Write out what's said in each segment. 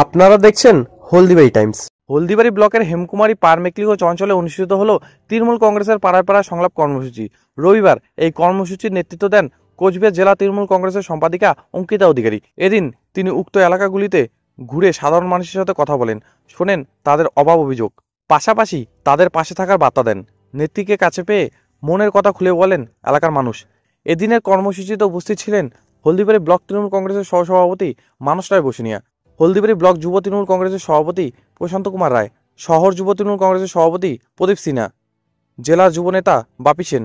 আপনারা দেখছেন হলদিবাড়ি টাইমস। হলদিবাড়ি ব্লকের হেমকুমারী পারমেকলিগঞ্জ অঞ্চলে অনুষ্ঠিত হলো তৃণমূল কংগ্রেসের পাড়ায় পাড়ায় সংলাপ কর্মসূচি। রবিবার এই কর্মসূচির নেতৃত্ব দেন কোচবিহার জেলা তৃণমূল কংগ্রেসের সম্পাদিকা অঙ্কিতা অধিকারী। এদিন তিনি উক্ত এলাকাগুলিতে ঘুরে সাধারণ মানুষের সাথে কথা বলেন, শোনেন তাদের অভাব অভিযোগ, পাশাপাশি তাদের পাশে থাকার বার্তা দেন। নেত্রীকে কাছে পেয়ে মনের কথা খুলে বলেন এলাকার মানুষ। এদিনের কর্মসূচিতে উপস্থিত ছিলেন হলদিবাড়ি ব্লক তৃণমূল কংগ্রেসের সহসভাপতি মানস রায় বসুনিয়া, হলদিবাড়ি ব্লক যুব তৃণমূল কংগ্রেসের সভাপতি প্রশান্ত কুমার রায়, শহর যুব তৃণমূল কংগ্রেসের সভাপতি প্রদীপ সিনহা, জেলার যুবনেতা বাপি সেন,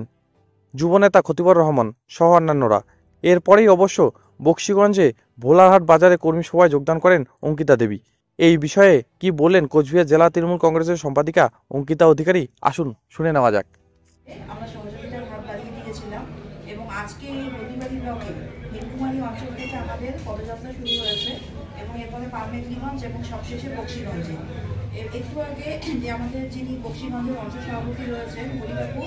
যুবনেতা খতিবর রহমান সহ অন্যান্যরা। এরপরেই অবশ্য বক্সিগঞ্জে ভোলারহাট বাজারে কর্মী সভায় যোগদান করেন অঙ্কিতা দেবী। এই বিষয়ে কি বললেন কোচবিহার জেলা তৃণমূল কংগ্রেসের সম্পাদিকা অঙ্কিতা অধিকারী, আসুন শুনে নেওয়া যাক। আমরা সহযোগিতার হাত বাড়িয়ে দিয়েছিলাম এবং আজকে এই হলদিবাড়ি ব্লকে হেমকুমারী অঞ্চল থেকে আমাদের পদযাত্রা শুরু হয়েছে এবং এরপরে পারমেকলিগঞ্জ এবং সবশেষে বক্সিগঞ্জে। একটু আগে যে আমাদের যিনি বক্সিগঞ্জের অঞ্চল সভাপতি রয়েছেন হরিবাবু,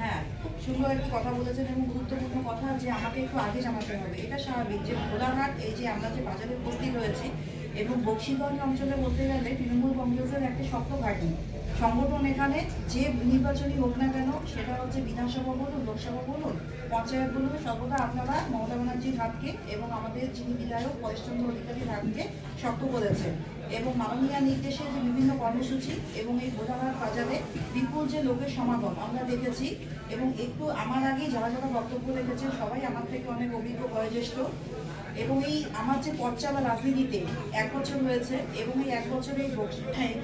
হ্যাঁ সুন্দর একটি কথা বলেছেন এবং গুরুত্বপূর্ণ কথা যে আমাকে একটু আগে জানাতে হবে। এটা স্বাভাবিক যে ভোলারহাট এই যে আমরা যে বাজারে উপস্থিত হয়েছি এবং বক্সিগঞ্জ অঞ্চলে বলতে গেলে তৃণমূল কংগ্রেসের একটা শক্ত ঘাঁটি সংগঠন। এখানে যে নির্বাচনই হোক না কেন, সেটা হচ্ছে বিধানসভা বলুন, লোকসভা বলুন, পঞ্চায়েত বলুন, সর্বদা আপনারা মমতা ব্যানার্জির হাতকে এবং আমাদের যিনি বিধায়ক পরেশচন্দ্র অধিকারীর হাতকে শক্ত করেছেন এবং মাননীয় নির্দেশে যে বিভিন্ন কর্মসূচি এবং এই ভোলারহাট বাজারে বিপুল যে লোকের সমাগম আমরা দেখেছি এবং একটু আমার আগে যারা যারা বক্তব্য রেখেছেন সবাই আমার থেকে অনেক অভিজ্ঞ বয়োজ্যেষ্ঠ এবং এই আমার যে পথ চলা রাজনীতিতে 1 বছর হয়েছে এবং এই 1 বছরে এই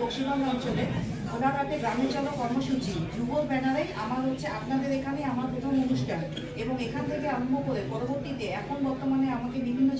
বক্সিগঞ্জ অঞ্চলে ভোলারহাটে গ্রামে চলো কর্মসূচি যুবর ব্যানারে আমার হচ্ছে আপনাদের এখানে আমার প্রথম অনুষ্ঠান এবং এখান থেকে আরম্ভ করে পরবর্তীতে এখন বর্তমানে আমাকে বিভিন্ন